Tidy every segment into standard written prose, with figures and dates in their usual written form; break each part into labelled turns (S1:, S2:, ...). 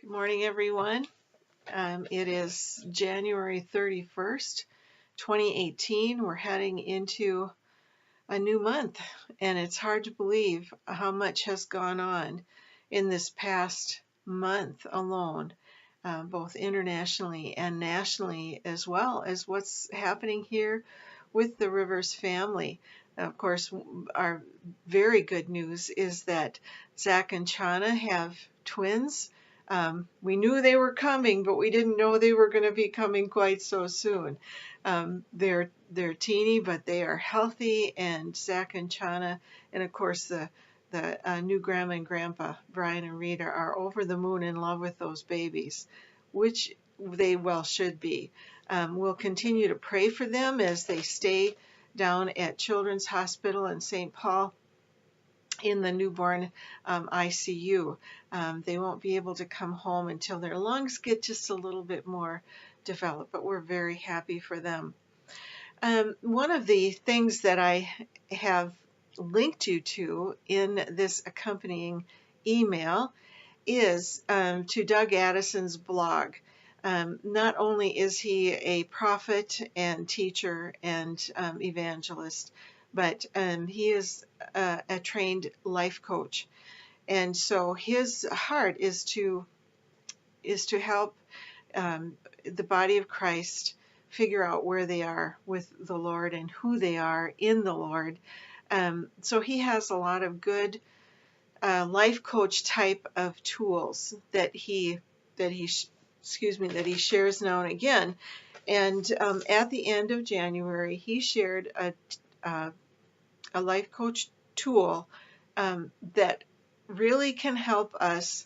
S1: Good morning, everyone. It is January 31st, 2018. We're heading into a new month, and it's hard to believe how much has gone on in this past month alone, both internationally and nationally, as well as what's happening here with the Rivers family. Of course, our very good news is that Zach and Chana have twins. We knew they were coming, but we didn't know they were going to be coming quite so soon. They're teeny, but they are healthy, and Zach and Chana, and of course the new grandma and grandpa, Brian and Rita, are over the moon in love with those babies, which they well should be. We'll continue to pray for them as they stay down at Children's Hospital in St. Paul in the newborn ICU. They won't be able to come home until their lungs get just a little bit more developed, but we're very happy for them. One of the things that I have linked you to in this accompanying email is to Doug Addison's blog. Not only is he a prophet and teacher and evangelist, but he is a trained life coach. And so his heart is to help the body of Christ figure out where they are with the Lord and who they are in the Lord. So he has a lot of good life coach type of tools that he shares now and again. And at the end of January, he shared a life coach tool that really can help us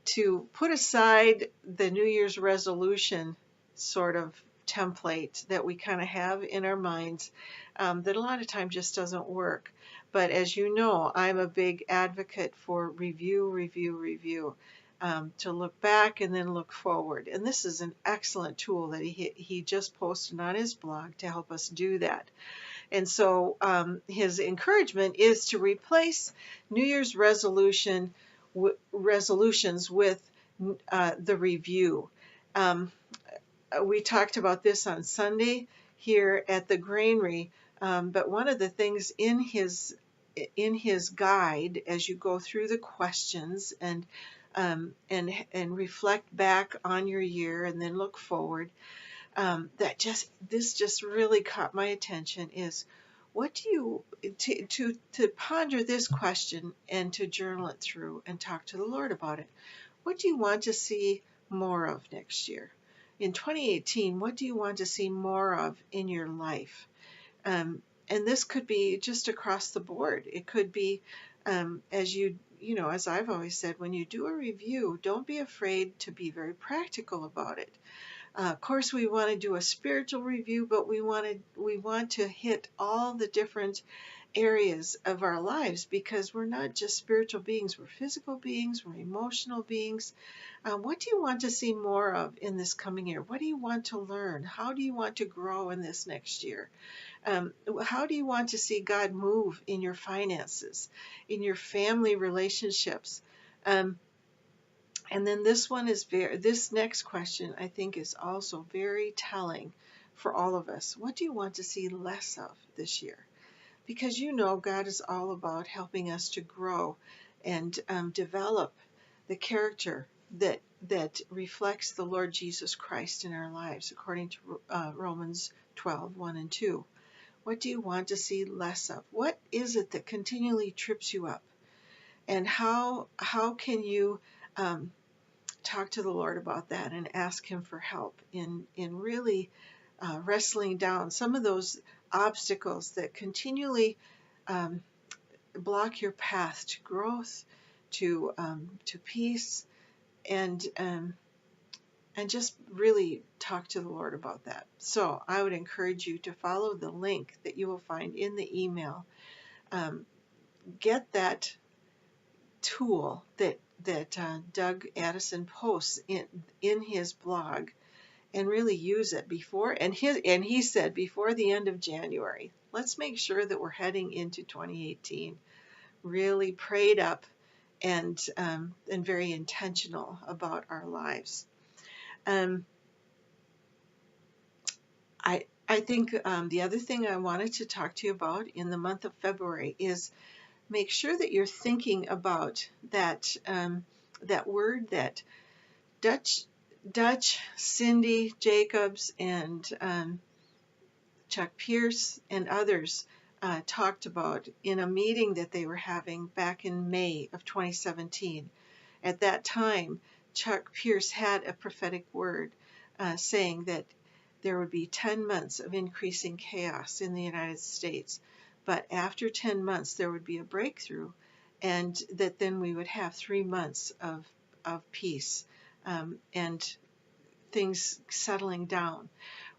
S1: to put aside the New Year's resolution sort of template that we kind of have in our minds that a lot of times just doesn't work. But as you know, I'm a big advocate for review, to look back and then look forward. And this is an excellent tool that he just posted on his blog to help us do that. And so his encouragement is to replace New Year's resolutions with the review. We talked about this on Sunday here at the granary, but one of the things in his guide, as you go through the questions and reflect back on your year and then look forward, this just really caught my attention is what do you to ponder this question and to journal it through and talk to the Lord about it. What do you want to see more of next year? In 2018, what do you want to see more of in your life? And this could be just across the board. It could be as I've always said, when you do a review, don't be afraid to be very practical about it. Of course, we want to do a spiritual review, but we want to hit all the different areas of our lives, because we're not just spiritual beings, we're physical beings, we're emotional beings. What do you want to see more of in this coming year? What do you want to learn? How do you want to grow in this next year? How do you want to see God move in your finances, in your family relationships? And then this next question, I think, is also very telling for all of us. What do you want to see less of this year? Because God is all about helping us to grow and develop the character that reflects the Lord Jesus Christ in our lives, according to Romans 12:1 and 2. What do you want to see less of? What is it that continually trips you up? And how can you talk to the Lord about that and ask Him for help in really wrestling down some of those obstacles that continually block your path to growth, to peace, and just really talk to the Lord about that. So I would encourage you to follow the link that you will find in the email. Get that tool that Doug Addison posts in his blog, and really use it before, and he said before the end of January. Let's make sure that we're heading into 2018 really prayed up and very intentional about our lives. Um, I think the other thing I wanted to talk to you about in the month of February is make sure that you're thinking about that word that Dutch, Cindy Jacobs, and Chuck Pierce and others talked about in a meeting that they were having back in May of 2017. At that time, Chuck Pierce had a prophetic word saying that there would be 10 months of increasing chaos in the United States, but after 10 months there would be a breakthrough, and that then we would have 3 months of peace and things settling down.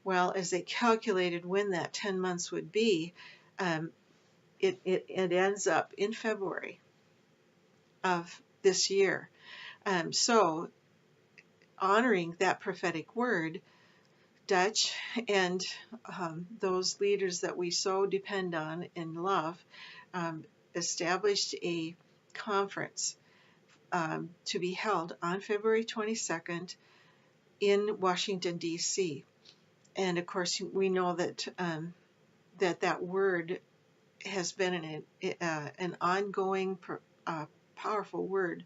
S1: Well, as they calculated when that 10 months would be, um, it ends up in February of this year. So, honoring that prophetic word, Dutch and those leaders that we so depend on and love established a conference to be held on February 22nd in Washington, D.C. And of course, we know that that word has been an ongoing, powerful word,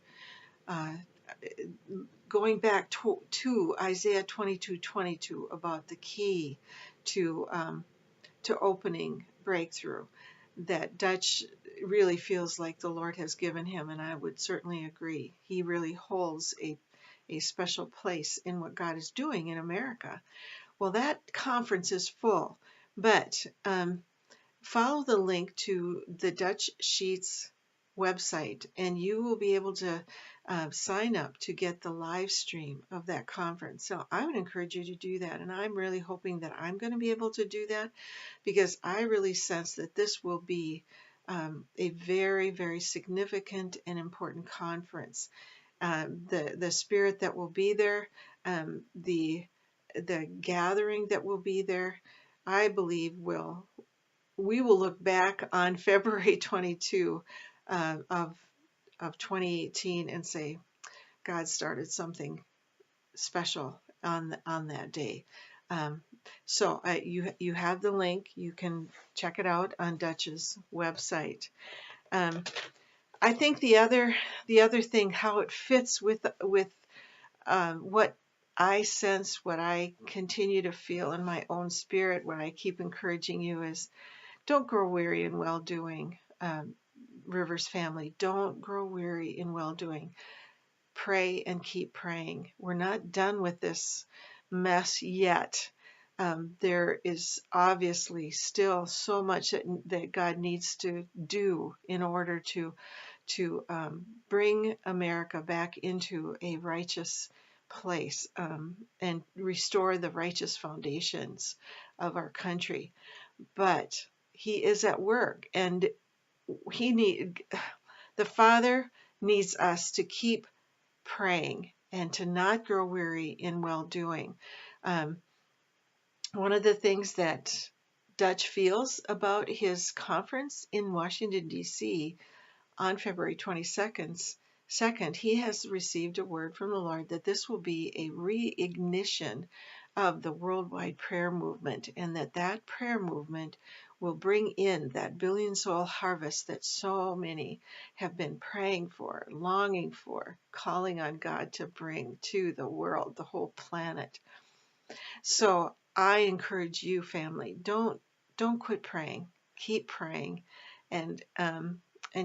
S1: uh, going back to Isaiah 22:22 about the key to opening breakthrough. That Dutch really feels like the Lord has given him, and I would certainly agree. He really holds a special place in what God is doing in America. Well, that conference is full, but follow the link to the Dutch Sheets website, and you will be able to sign up to get the live stream of that conference. So I would encourage you to do that, and I'm really hoping that I'm going to be able to do that, because I really sense that this will be a very, very significant and important conference. The spirit that will be there, the gathering that will be there, I believe we will look back on February 22 of 2018 and say God started something special on that day. So you have the link. You can check it out on Dutch's website. I think the other thing, how it fits with what I sense, what I continue to feel in my own spirit, what I keep encouraging you is, don't grow weary in well-doing, Rivers family. Don't grow weary in well-doing. Pray and keep praying. We're not done with this mess yet. There is obviously still so much that God needs to do in order to bring America back into a righteous place and restore the righteous foundations of our country. But He is at work, and the Father needs us to keep praying and to not grow weary in well-doing. One of the things that Dutch feels about his conference in Washington, D.C. on February 22nd, he has received a word from the Lord that this will be a reignition of the worldwide prayer movement, and that prayer movement will bring in that billion soul harvest that so many have been praying for, longing for, calling on God to bring to the world, the whole planet. So I encourage you, family, don't quit praying. Keep praying, and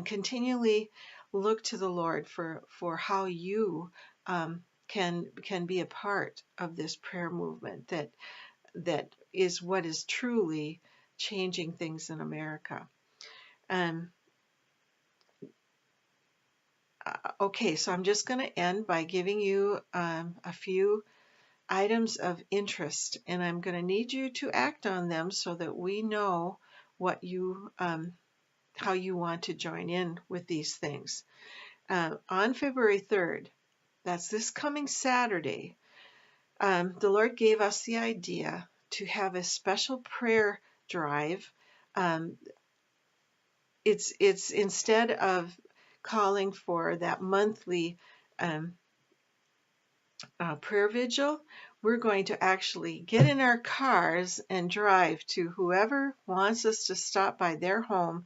S1: continually look to the Lord for how you can be a part of this prayer movement that is what is truly changing things in America. Okay, so I'm just going to end by giving you a few items of interest, and I'm going to need you to act on them so that we know what how you want to join in with these things. On February 3rd, that's this coming Saturday, the Lord gave us the idea to have a special prayer drive. It's instead of calling for that monthly um, prayer vigil. We're going to actually get in our cars and drive to whoever wants us to stop by their home.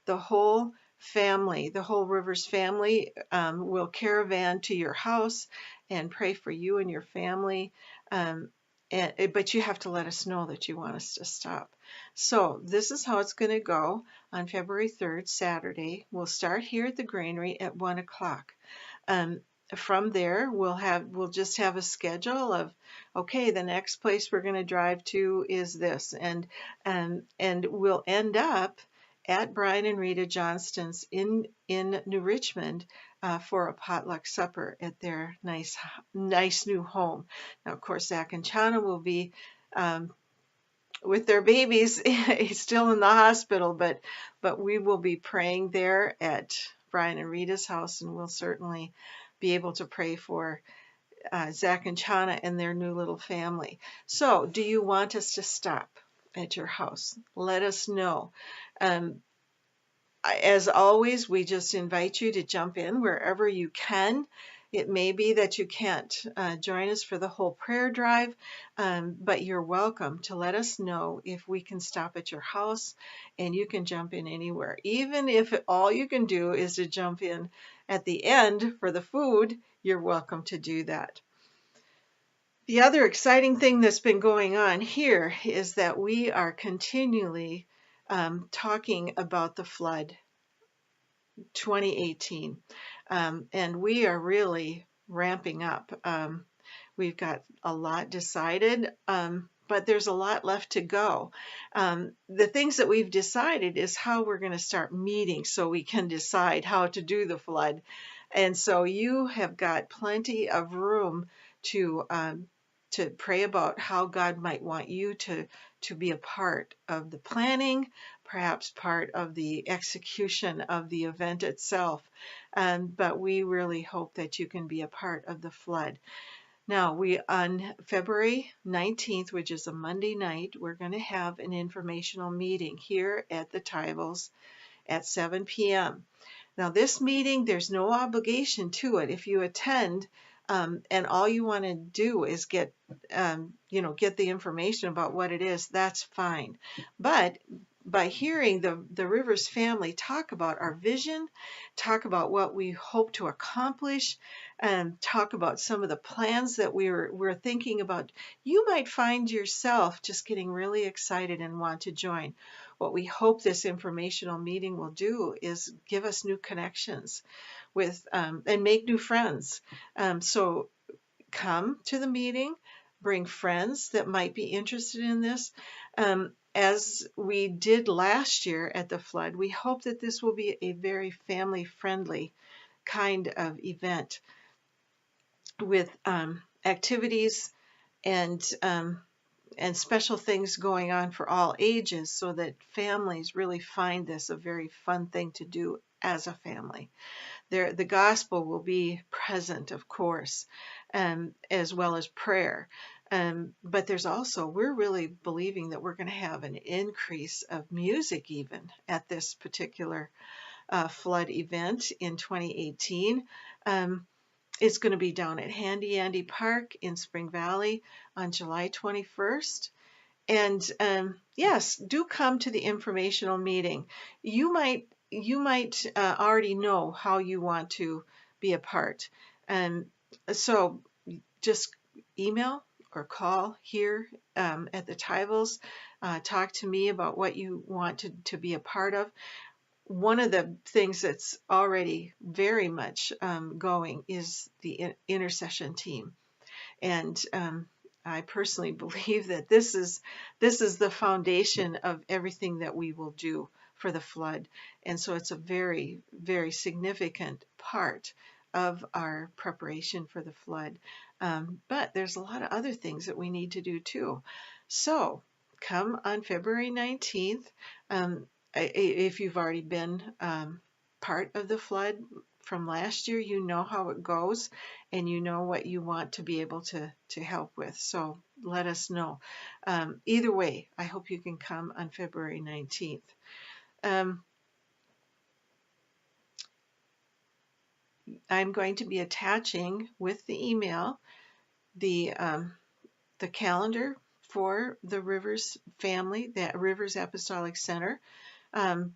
S1: The whole family, the whole Rivers family, will caravan to your house and pray for you and your family. But you have to let us know that you want us to stop. So this is how it's going to go on February 3rd, Saturday. We'll start here at the granary at 1 o'clock. Um, from there, we'll just have a schedule of, okay, the next place we're going to drive to is this, and we'll end up at Brian and Rita Johnston's in New Richmond for a potluck supper at their nice new home. Now, of course, Zach and Chana will be with their babies still in the hospital, but we will be praying there at Brian and Rita's house, and we'll certainly be able to pray for Zach and Chana and their new little family. So, do you want us to stop at your house? Let us know. As always, we just invite you to jump in wherever you can. It may be that you can't join us for the whole prayer drive, but you're welcome to let us know if we can stop at your house, and you can jump in anywhere. Even if all you can do is to jump in at the end for the food, you're welcome to do that. The other exciting thing that's been going on here is that we are continually talking about the flood 2018, and we are really ramping up. We've got a lot decided, but there's a lot left to go. The things that we've decided is how we're going to start meeting so we can decide how to do the flood. And so you have got plenty of room to pray about how God might want you to be a part of the planning, perhaps part of the execution of the event itself. But we really hope that you can be a part of the flood. Now, on February 19th, which is a Monday night, we're going to have an informational meeting here at the Tyvolls at 7 p.m. Now, this meeting, there's no obligation to it. If you attend, and all you want to do is get the information about what it is, that's fine. But by hearing the Rivers family talk about our vision, talk about what we hope to accomplish, and talk about some of the plans that we're thinking about, you might find yourself just getting really excited and want to join. What we hope this informational meeting will do is give us new connections with and make new friends. So come to the meeting, bring friends that might be interested in this. As we did last year at the flood, we hope that this will be a very family-friendly kind of event with activities and special things going on for all ages, so that families really find this a very fun thing to do as a family. The gospel will be present, of course, as well as prayer. But we're really believing that we're going to have an increase of music even at this particular flood event in 2018. It's going to be down at Handy Andy Park in Spring Valley on July 21st. And yes, do come to the informational meeting. You might already know how you want to be a part. And so just email or call here at the Tyvolls. Talk to me about what you want to be a part of. One of the things that's already very much going is the intercession team. And I personally believe that this is the foundation of everything that we will do for the flood. And so it's a very, very significant part of our preparation for the flood. But there's a lot of other things that we need to do too. So come on February 19th. If you've already been part of the flood from last year, you know how it goes, and you know what you want to be able to help with. So let us know. Either way, I hope you can come on February 19th. I'm going to be attaching with the email the calendar for the Rivers family, the Rivers Apostolic Center.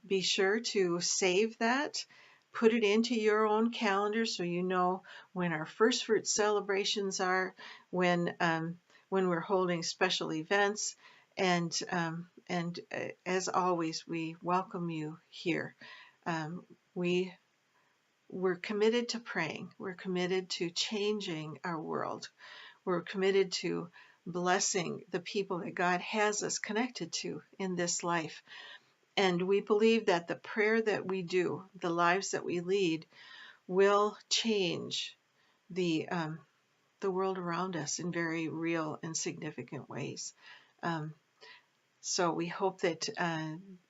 S1: Be sure to save that, put it into your own calendar so you know when our first fruit celebrations are, when we're holding special events, and as always, we welcome you here. We We're committed to praying. We're committed to changing our world. We're committed to blessing the people that God has us connected to in this life. And we believe that the prayer that we do, the lives that we lead, will change the world around us in very real and significant ways. So we hope that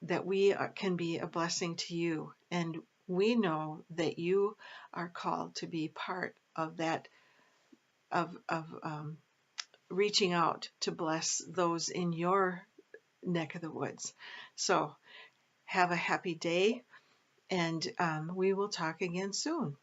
S1: that we can be a blessing to you, and we know that you are called to be part of that, of reaching out to bless those in your neck of the woods. So have a happy day, and we will talk again soon.